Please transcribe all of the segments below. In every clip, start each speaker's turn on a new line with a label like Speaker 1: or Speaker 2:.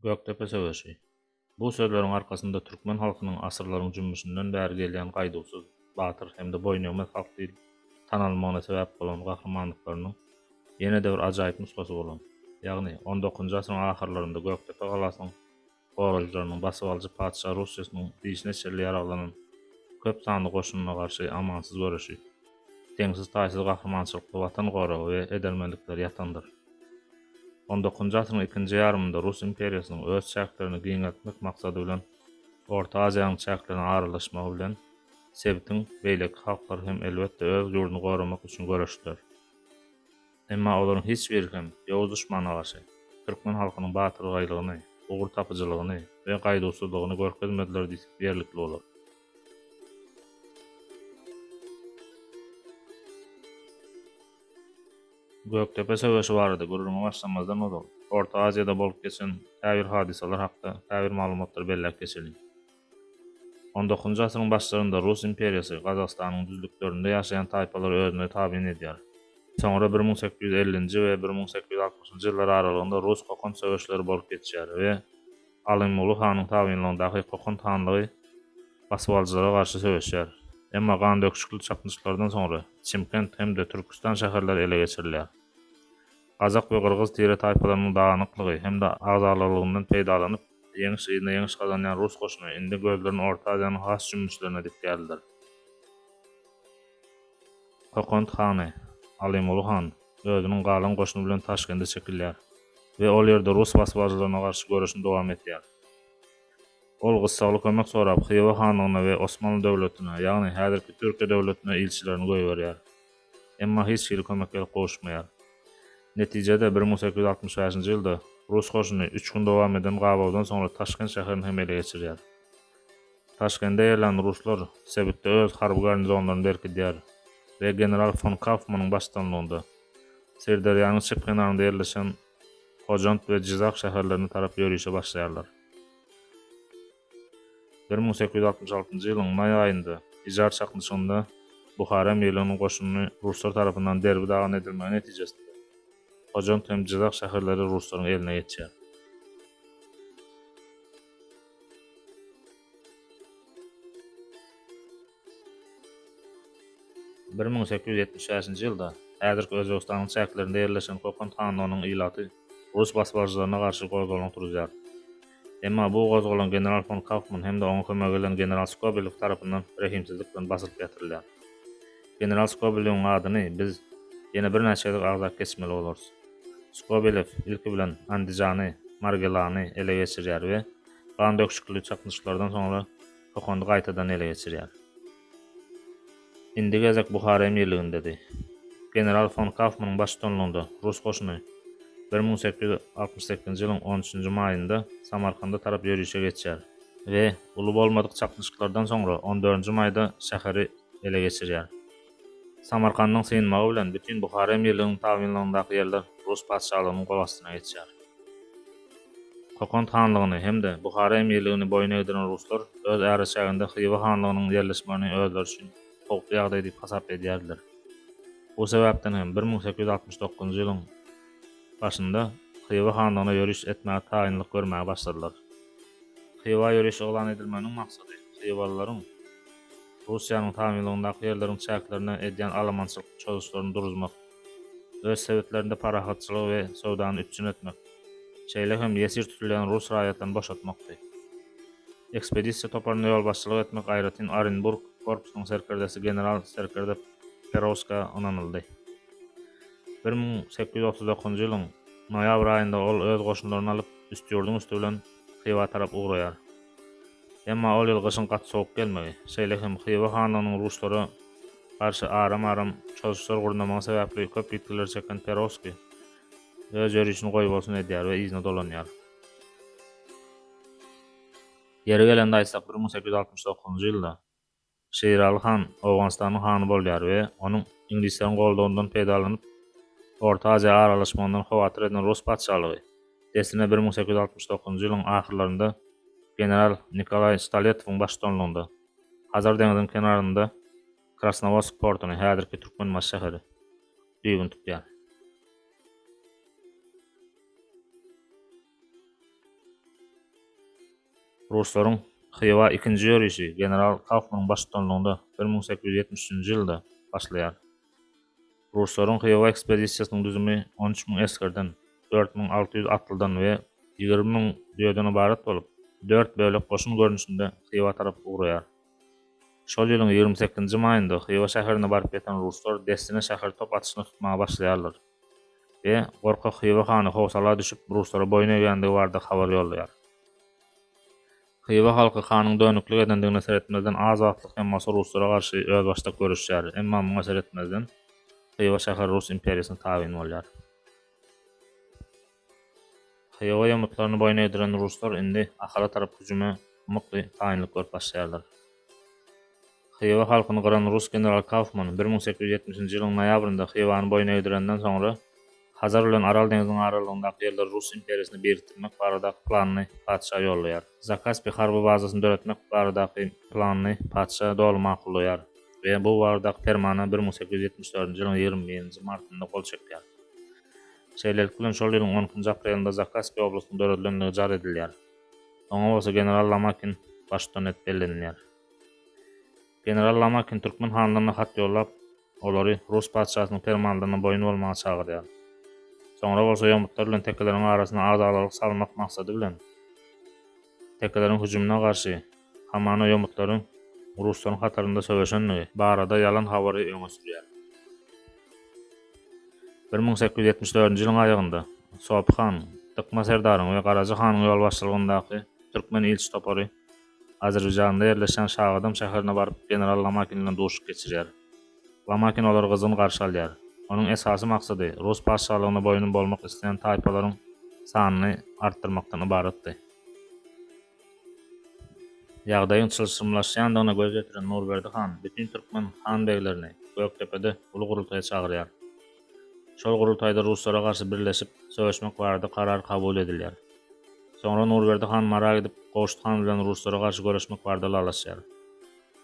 Speaker 1: Göktepe söwüşi. Bu sözleriň arkasynda türkmen halkynyň asyrlaryň jümmüşinden bäri gelýän gaýdusuz, batyr hemde boýnagmaz halk diýip tanalmagyna sebäp bolan gahrymanlyklarynyň ýene-de bir ajaýyp nusgasy bolan. Ýagny 19-njy asyryň ahyrlarynda Göktepe galasynyň goraljarynyň basyp alyjy padşah Russiýasynyň diýişine şerli ýaraglanan köp sanly goşunyna garşy amansyz görüşi, teňsiz taýsyz gahrymançylykly watan goragy we edermenlikleri ýatandyr. 19-njy asyryň ikinji ýarymynda Rus imperiýasynyň öz çäklerini giňeltmek maksady bilen Orta Aziýanyň çäklerine aralaşmagy bilen sebitiň beýleki halklar hem elbetde öz ýurduny goramak üçin görüşdiler. Emma olaryň hiç biri hem ýowuz duşmana garşy türkmen halkynyň batyrgylygyny, ugur tapyjylygyny we gaýdusuzlygyny görkezmediler diýip berlikli bolar. Göktepe söwüşi barada gurulma başlamazdan odal. Orta Aziýada bolup geçen täbir hadisalar hakda täbir maglumatlar belläp geçirildi. 19-njy asyryň başlarynda Rus imperiýasy Gazagstanyň düzlüklerinde ýaşaýan taýpalar özüne tabiň edýär. Soňra 1850-nji we 1860-njy ýyllar aralygynda Rus kokon söwüşleri bolup geçýär we Alymulu hanyň tabynlygyndaky kokon hanlygy basyp alyjylara garşy söwüşýär. Emma gan döküşikli çapynşylardan soňra Çimkent hemde Türkistan şäherleri ele geçirilýär. Kazak we Kırgız tire taýpalarynyň daňyklygy hemde agzalylygyndan peýdalanyp ýeňiş kazanýan Rus goşuny indi gözlerini Orta Aziýanyň has jümmüşlerine dikýärdiler. Kokon hany Alymulu han özüniň galan goşuny bilen Taşkente çekilýär we ol ýerde Rus basbaçylaryna garşy görüşini dowam etýär. Ol gyssaly kömek sorap Xiva hanlygyna we Osmanly döwletine, ýagny häzirki Türkiýe döwletine ilçilerini goýberýär. Emma hiç kim kömekle goşmaýar. Netijede 1865-nji ýylda Rus goşuny 3 gün dowam eden gabawdan soňra Taşkent şäherini hem ele geçirýär. Taşkentde ýerlen Ruslar sebitde öz harby garnizonlaryny berkidýär we general von Kaufmanyň başçylygynda Sirdarýanyň çyk kenarynda ýerleşen Hojant we Jizak şäherlerini tarap ýörüşe başlaýarlar. 1866-njy ýylyň may aýynda Ijar çakmyşynda Buhara eýleniň goşuny Ruslar tarapyndan derbi dagan edilmegi netijesinde Hojant hem Jizak şäherleri Ruslaryň eline geçýär. 1875-nji ýylda häzirki Özbegistanyň çäklerinde ýerleşen Kokon hanlygynyň ilaty Rus basbaçylaryna garşy gozgolan turýar. Emma bu gozgolan general von Kaufman hem de oňa kömek eden general Skobelov tarapyndan rehimsizlik bilen basyp getirilýär. General Skobelowyň adyny biz ýene bir näçe agzap geçmeli bolarys. Skobelov ilki bilen Andijany, Margelany ele geçirýär we gan döküşikli çapynşylardan soňra Kokondy gaýtadan ele geçirýär. Indi gezek Buhara emirligindedi. General von Kaufmanyň başçylygynda Rus goşuny 1868-nji ýylyň 13-nji maýynda Samarkanda tarap ýörüşe geçýär we uly bolmadyk çapynşylardan soňra 14-nji maýda şäheri ele geçirýär. Samarkandyň synmagy bilen bütün Buhara emirliginiň tabynlygyndaky ýerler Rus padşahlygynyň gol astyna geçýär. Kokon hanlygyny hemde Buhara emirligini boýun egdiren Ruslar öz äreçäginde Xiva hanlygynyň ýerleşmegini özleri üçin howply ýagdaý diýip hasap edýärler. Bu sebäpden hem 1869-njy ýylyň başynda Xiva hanlygyna ýörüş etmäge taýinlik görmäge başladylar. Xiva ýörüşi olan edilmeniň maksady Xivalylaryň Russiýanyň tabynlygyndaky ýerleriň çäklerine edýän alamançylyk çözüşlerini duruzmak, öz sebitlerinde parahatçylyk we sowdany üstün etmek, şeýle hem ýesir tutulan Rus raýatyn boşatmakdy. Ekspedisiýa toparlyny ýol başçylyk etmek Ayratin Orenburg korpusynyň serkerdesi general Serkerde Perovska onanyldy. 1839-njy ýylyň noýabr aýynda ol öz goşunlaryny alyp üst ýurdun üstü bilen Xiva tarap ugraýar. Emma ol ýyl gyşyň gat sowuk gelmegi, şeýle hem Xiva hanlygynyň Ruslara garşy aram çözüşler gurnamagy sebäpli köp ýetkiler çeken Perovski öz ýörüşini goýup bolsun edýär we izine dolanýar. Ýere gelende aýtsak 1869-njy ýylda Şeýraly han Awganystanyň hany bolýar we onuň inglisleriň goldagynyň peýdalanyp Orta Aziýa aralaşmagyndan hawatyr eden Rus padşahlygy desine 1869-njy ýylyň ahyrlarynda general Nikolay Staletowyň başçylygynda Hazar deňiziň kenarynda Krasnovodsk portuny häzirki Türkmenmaş şäheri düýgün tutýar. Ruslaryň Xiva 2-nji ýörüşi general Kaufmanyň başçylygynda 1873-nji ýylda başlaýar. Ruslaryň Xiva ekspedisiýasynyň düzümi 13.000 eskerden, 4.600 atlydan we 20.000 diýeden ibaret bolup, 4 bölek goşun görnüşinde Xiva tarapy ugraýar. Şol ýylyň 28-nji maýynda Xiva şäherine baryp ýeten ruslar Destine şäher top atyşyny tutmaga başlaýarlar we gorkak Xiva hany howsala düşüp ruslara boyun eýgändigi barada habar ýollaýar. Xiva halky hanyň dönüklik edendigine seretmezden azatlyk hem ruslara garşy öz başda görüşýär, emma muňa seretmezden Xiva şäher Rus imperiýasyna tabiň bolýar. Xiva ýamutlaryny boyun eýdiren ruslar indi ahara tarap hüjüme mykly taýynlyk görüp başlaýarlar. Xiva halkyny gyran Rus general Kaufman 1870-nji ýylyň noýabrynda Xivany boyun eýdirenden soňra Hazar bilen Aral deňiziniň aralygyndaky ýerler Rus imperiýasyny birikdirmek baradaky planyny padşaha ýollaýar. Zakaspi harby bazasyny döretmek baradaky planyny padşaha doly makullaýar we bu baradaky fermana 1874-nji ýylyň 21-nji martynda gol çekýär. Şeýlelik bilen şol ýylyň 10-njy aprelinde Zakaspi oblastynyň döredilendigi jar edilýär. Oňa bolsa general Lamakin başdan et bellenýär. General Lamakin Türkmen hanlaryna hat ýollap, olary Rus padşahynyň fermanlaryna boyun bolmagy çagyrýar. Soňra bolsa ýamutlar bilen tekeleriň arasyna azalalyk salmak maksady bilen tekeleriň hüjümine garşy hamana ýamutlaryň Ruslaryň hatarynda söweşendigi barada ýalan habary öňe sürýär. 1874-nji ýylyň aýagynda Sopi han, Tıkma serdaryň we Garaja hanyň ýol başçylygyndaky Türkmen ilçi topary Azerbaýjanda ýerleşen Şagadam şäherine baryp general Lamakin bilen duşup geçirýär. Lamakin olary gyzyny garşy alýar. Onuň esasy maksady Rus padşahlygyna boyun bolmak isleýän taýpalaryň sanyny artdyrmakdan ibaretdi. Ýagdaýyň çylşymlaşýandygyna göz getiren Nurberdi han bütün Türkmen han beglerini Göktepede ulu gurultaýa çagyrýar. Şol gurultaýda Ruslara garşy birleşip söweşmek barada karar kabul edilýär. Soňra Nurberdi han Mara gidip Goşt han bilen Ruslara garşy görüşmek barada laşýar.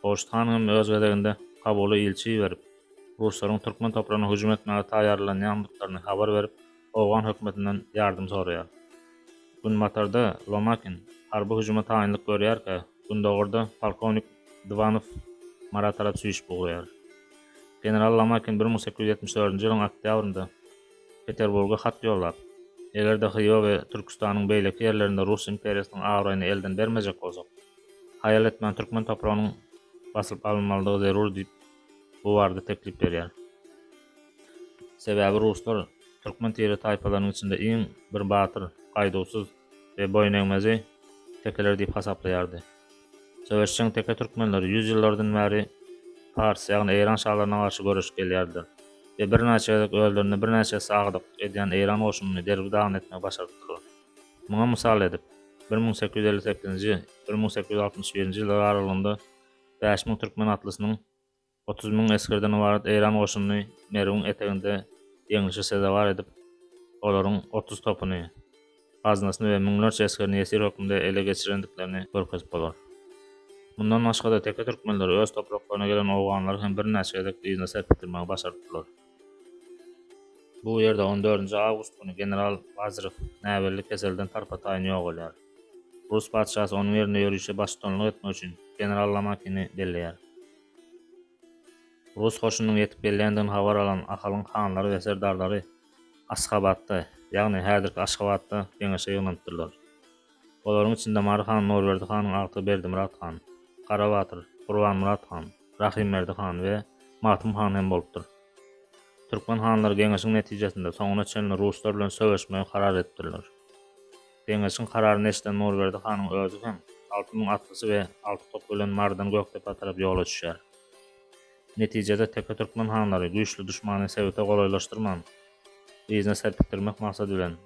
Speaker 1: Goşt han hem öz gedeginde kabuly ilçi berip Ruslaryň Türkmen topragyna hüjüm etmäge taýýarlanýandyklaryny habar berip, Owgan hökümetinden ýardym soraýar. Günbatarda Lamakin harby hüjüme taýynlyk görýärkä, gündogurda polkovnik Dvanov Mara tarap süýüş bolýar. General Lamakin 1874-nji ýylyň oktýabrynda Peterburga hat ýollap, egerde Xiva we Türkistanyň beýleki ýerlerinde Rus imperiýasynyň agraýyny elden bermejek bolsak, haýal etmän Türkmen topragynyň basyp alınmalydygy zerur diýip bu barada teklip berýär. Sebäbi ruslar Türkmen tiri taýpalarynyň içinde iň bir batyr, gaýdawsuz we boyun eňmezi tekeler diýip hasaplaýardy. Söweşçiň teke türkmenler 100 ýyllardan bäri Fars ýagny Eýran şahlaryna garşy görüş gelýärdir. We bir näçe öldürni bir näçe sagdyk edýän Eýran goşunyny derbi dagyn etmek başardylar. Muňa mysal edip 1858-nji 1861-nji ýyllar aralygynda 5000 türkmen atlysynyň 30.000 eskerden ibaret Eýran goşunyny Merwin eteginde ýeňişe sezawar edip, olaryň 30 topuny, gaznasyny we miňlerçe eskerini esir hökmünde ele geçirendiklerini görkezip bolar. Mundan başga da teke türkmenler öz topraklaryna gelen owganlary hem bir näçe edek ýyzyna serpdirmäge başardylar. Bu ýerde 14-nji awgust güni general Vazirov näwelli keselden tarpa taýyn ýogalýar. Rus padşahy onuň ýerine ýörüşe başçylyk etmek üçin general Lamakin'i belleýär. Rus hoşunyň ýetip gelýändigini habar alan ahalyň hanlary we serdarlary Aşgabatda, ýagny häzirki Aşgabatda ýeňeşe ýygnadylar. Olaryň içinde Mary han, Nurberdi hanyň agty Berdimurat han, Karabatyr, Gurbanmurat han, Rahimmerdi han we Matym han hem bolupdyr. Türkmen hanlary geňeşiň netijesinde soňuna çenli ruslar bilen söweşmege karar etdirler. Geňeşiň kararyny eşiten Nurberdi hanyň özü hem 6000 atlysy we 6 top bilen Mardan Göktepe tarap ýola düşýär. Netijede teke Türkmen hanlary güýçli düşmany sebäte golaylaşdyrman, ýyzyna serpdirmek maksady bilen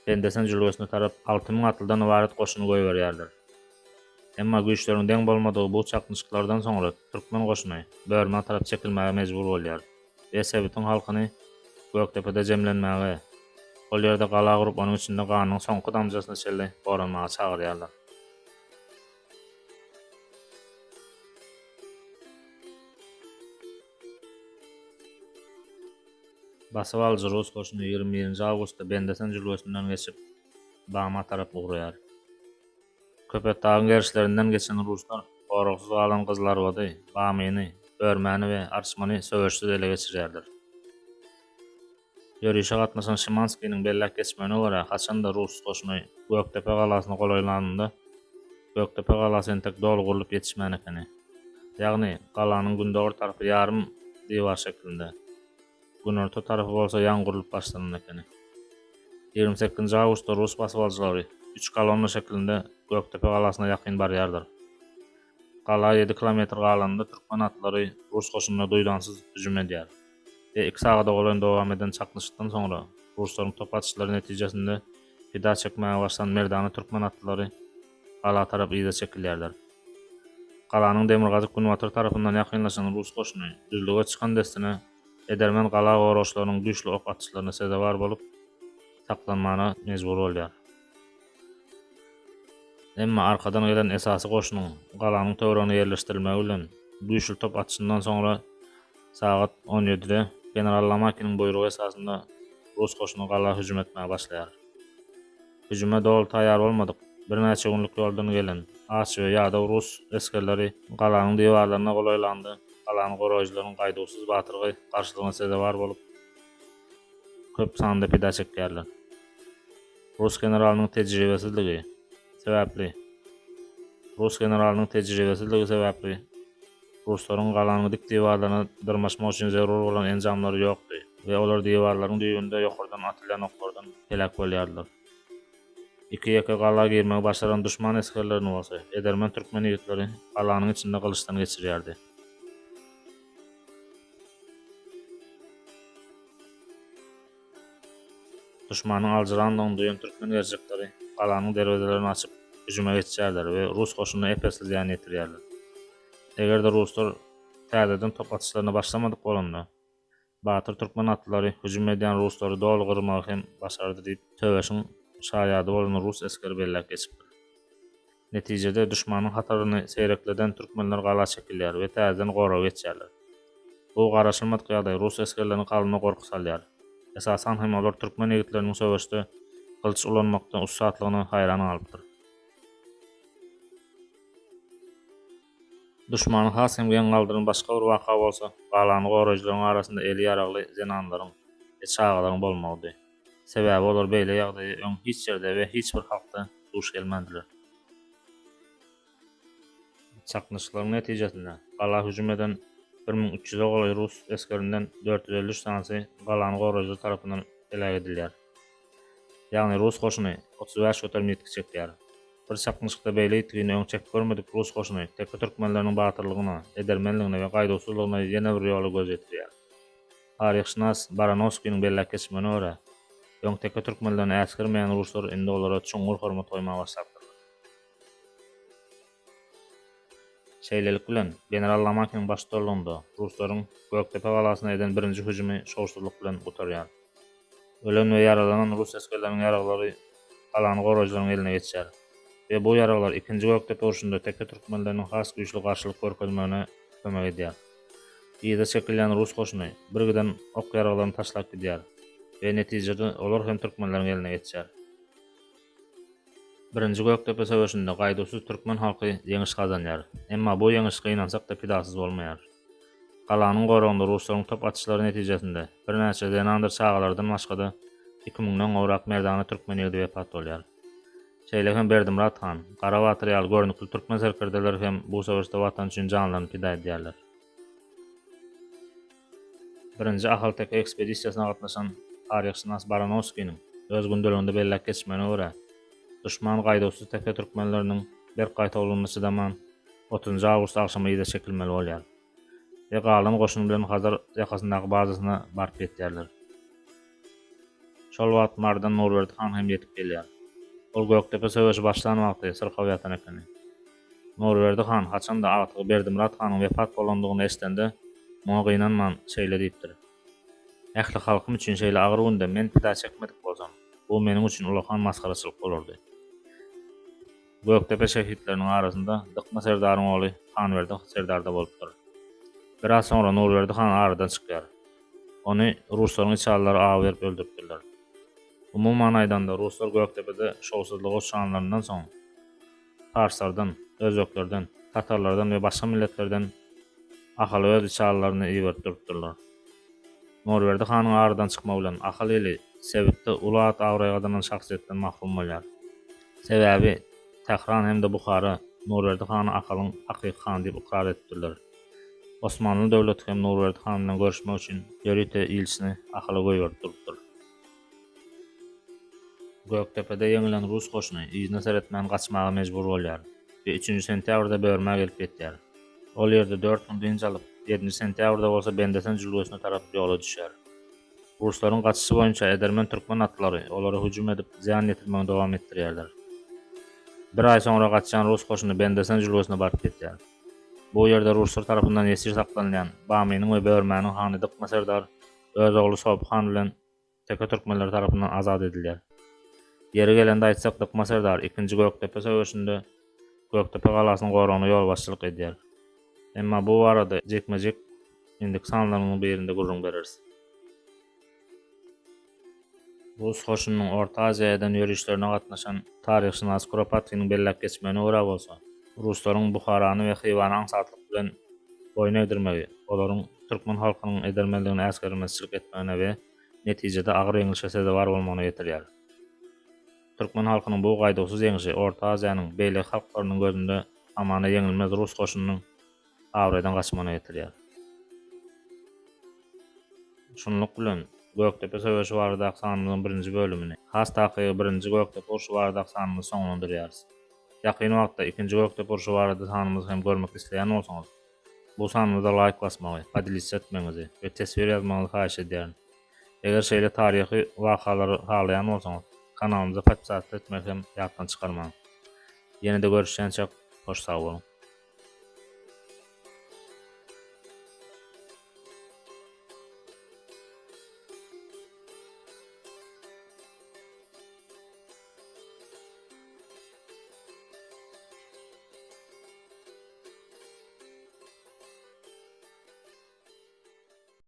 Speaker 1: Bendesen jülwesine tarap 6000 atlydan ibaret goşuny goýberýärler. Emma güýçleriň deň bolmadygy bu çaknışyklardan soňra Türkmen goşuny Börme tarap çekilmäge mejbur bolýar we sebätiň halkyny Göktepede jemlenmäge, ol ýerde gala gurup onuň içinde ganyň soňky damjasyny şelle boranmaga çagyrýarlar. Basyp alyjy Rus goşuny 21-nji awgustda Bendesen jülwesinden geçip Bama tarap ugraýar. Köpetdağın gerişlerinden geçen Ruslar gorogsuz galan kızlar wady, Bamyny, Örmäni we Arşmany söwüşsiz ele geçirýärler. Ýörüşe gatnaşan Şimanskiň bellek geçmegine görä haçanda Rus goşuny Göktepe galasyna golaýlandyrda Göktepe galasy entek dolu gurulyp ýetişmän ekeni. Ýagny galanyň gündögür tarapy ýarym diýwar şeklinde. Günorta tarapy bolsa ýan gurulyp başlanan ekeni. 28 awgustda Rus basbalçylary 3 kolonna şeklinde Göktepe galasyna ýakyn barýardyr. Gala 7 kilometr galanda türkmen atlary Rus goşunyna duýdansız hüjüm edýär. 2 sagada bolan dowam eden çaknışykdan soňra Ruslaryň top atışlary netijesinde pida çekmäge başlanan merdany türkmen atlary gala tarap ýyda çekilýärler. Galanyň Demirgazyk Günwatr tarapyndan ýakynlaşan Rus goşuny düzlüge çykan destine edermen gala goroşlarynyň güýçli ok atışlaryna sedabar bolup saklanmagyna mejbur bolýar. Emma arkadan gelen esasy goşunyň galanyň töweregine ýerleşdirilmegi bilen güýçli top atışyndan soňra saat 17-de General Lamakiň buýrugy esasında Rus goşuny gala hüjüm etmäge başlaýar. Hüjüme dol taýýar bolmadyk. Bir näçe günlük ýoldan gelen Aç we ýa-da Rus eskerleri galanyň diýwarlaryna golaýlandy. Galanyň gorajylaryň gaýdawsyz batyrgy garşylygyna sedabar bolup köp sanda pida çekýärler. Rus generalynyň tejribesizligi sebäpli Ruslaryň galanyň dik diýwarlaryna dyrmaşmak üçin zarur bolan enjamlary ýokdy we olar diýwarlaryň düýünde ýokardan atylýan oklardan helak bolýardylar. İki ýeke gala girmegi başaran düşman eskerlerini bolsa, edermen türkmen ýigitleri galanyň içinde kılıçdan geçirýärdi. Düşmanyň aljyrandygyny duýan türkmen gerçekleri galanyň derwezelerini açyp hüjüme geçýärler we Rus goşunyna epesli ziýan ýetirýärler. Egerde Ruslar täzeden top atışlaryna başlamadyk bolanda, batyr türkmen atlary hüjüm edýän Ruslary dol gyrmagy hem başardy diýip töweşiň şaýady bolan Rus eskeri bellek geçipdir. Netijede düşmanyň hataryny seyrekleden türkmenler gala çekilýär we täzeden gora geçýärler. Bu garaşylmadyk ýagdaý Rus eskerlerini galyna gorky salýar. Esasan hem olar türkmen ýigitleriniň söwüşde kılıç ulanmakdan ussatlygyny haýran alypdyr. Düşmanyň has hem gen galdyryň başga bir waka bolsa, galany gorajylaryň arasynda eli ýaragly zenanlaryň we çağalaryň bolmagy. Sebäbi olar beýle ýagdaýa öň hiç ýerde we hiç bir halkda duş gelmändiler. Çaknışyklaryň netijesinde gala hüjüm eden 1300 golaý Rus eskerinden 453 tansy galany gorajylar tarapyndan helak edilýär. Ýagny Rus goşuny 35 götürme ýetki çekýär. Bir çaknışykda beýle ýetgini öň çek görmedik Rus goşuny teke türkmenläriniň batyrlygyna, edermenligine we gaýdawsyzlygyna ýene bir ýoly göz ýetirýär. Taryhşynas Baranovskiň bellek geçmegine görä, öň teke türkmenlärni äsgirmeýän Ruslar indi olara çoňur hormat goýmagy başladylar. Şeýlelik bilen General Lamakiň başçylygynda Ruslaryň Göktepe galasyna eden birinji hüjümi şowşsuzlyk bilen gutarýar. Ölen we yaralanan Rus eskerleriniň ýaraglary galany gorajylaryň eline geçýär. Ve bu ýaraglar ikinji Göktepe urşunda teke türkmenläriniň has güýçli garşylyk görkezmegine kömek edýär. Ýyda çekilýän Rus goşuny birgiden ok ýaraglaryny taşlap gidýär we netijede olar hem türkmenläriniň eline geçýär. Birinji Göktepe söwüşinde gaýdawsyz türkmen halky ýeňiş gazanýar. Emma bu ýeňişe ynansak da pidasyz bolmaýar. Galanyň goragynda Ruslaryň top atışlary netijesinde bir näçe zenandyr çağalardan başga 2000-den gowrak merdany türkmen ýigidi wepat bolýar. Şeýlehem Berdimurat han, Gara Batyr ýaly görnükli türkmen serkerdeler hem bu söwüşde watan üçin janlaryny pida edýärler. Birinji Ahal-Tek ekspedisiýasyna gatnaşan taryhşynas Baranovskiň öz gündeliginde bellek geçmegine görä, düşman gaýdawsyz teke türkmenleriniň bir gaýta bolanyny çydaman 30 awgust akşamy ýyda çekilmeli bolýar. We galan goşun bilen hazır ýakasyndaky bazasyna baryp ýetýärler. Şol wagt mardan Norberdi han hem ýetip gelýär. Ol Göktepe söwüşi başlanmakda sırkaw ýatan ekeni. Norberdi han haçanda agaty Berdimurat hanyň wepat bolandygyny eşitende muňa gynanman şeýle diýipdir. Ähli halkym üçin şeýle agyr günde men pida çekmedik bolsam, bu meniň üçin ulakan maskaraçylyk bolardy. Göktepe şehitleriniň arasynda Dykma Serdaryň oğly Tanberdi Serdarda bolupdyr. Biraz soňra Norberdi han aradan çykýar. Ony Ruslaryň içalary ağa berip öldüripdirler. Umumyň aýdanda Ruslar Göktepe'de şowsuzlygy uçanlaryndan soň farslardan, özbeklerden, tatarlardan ve başga milletlerden akaly öz çağlarını iýerip durupdyrlar. Norberdi hanyň aradan çykma bilen akal eli sebitde ulat awraýadan şahsiýetden mahrum bolýar. Sebäbi Tehran hemde Buhara Norberdi hanyň akalyň hakyky han diýip ikrar etdirler. Osmanly döwleti hem Norberdi han bilen görüşmek üçin ýörite ilçisini akala goýup durupdyr. Göktepe'de ýeňilen Rus goşuny iýne seretmän gaçmaga mejbur bolýar we 3 sentýabrda börmä gelip ýetýär. Ol ýerde 4 gün dinç alyp 7 sentýabrda bolsa Bendesen jülgesine tarap ýola düşýär. Ruslaryň gaçyşy boýunça edermen türkmen atlary olary hüjüm edip ziýan ýetirmäge dowam etdirýärler. Bir ay sonra gaçan Rus goşuny Bendesen jülgesine baryp ýetýär. Bu ýerde Ruslar tarapyndan esir saklanýan Bamynyň we Börmäniň hany Dıkmaserdar öz ogly Sobhan bilen teke türkmenler tarapyndan azad edilýär. Yeri gelende aýtsak Dıkmaserdar 2-nji Göktepe söwüşinde Göktepe galasynyň goragyna ýol başçylyk edýär. Emma bu arada jekmejek indik sanlarynyň birinde gurrun berersiz. Rus goşunynyň Orta Aziýadan ýörüşlerine gatnaşan taryhşynas Kuropatynyň belläp geçmegine görä bolsa, Ruslaryň Buharany we Hywany aňsatlyk bilen boýun edirmegi, olaryň türkmen halkynyň edermenligini äsgermezçilik etmegine we netijede agyr ýeňilişe sezebar bolmagyna ýetirýär. Türkmen halkynyň bu gaýdagsyz ýeňişi Orta Aziýanyň beýle halklarynyň gözünde amana ýeňilmez Rus goşunynyň awradan gaçmagyna ýetirýär. Şunluk bilen Göktepe söwüşi barada sanymyň 1-nji bölümini, has taky 1-nji Göktepe urşy barada sanymyny soňlandyrýarys. Ýakyn wagtda 2-nji Göktepe urşy barada sanymyzy hem görmek isleýän bolsaňyz, bu sanymyza laýyk basmagy, padilýet etmeňizi we tesbir ýazmagy haýyş edýär. Eger şeýle taryhy wakalary halaýan bolsaňyz, kanalymyza patsaat etmek hem ýatdan çykarmaň. Ýene-de görüşýänçe hoş sag bolun.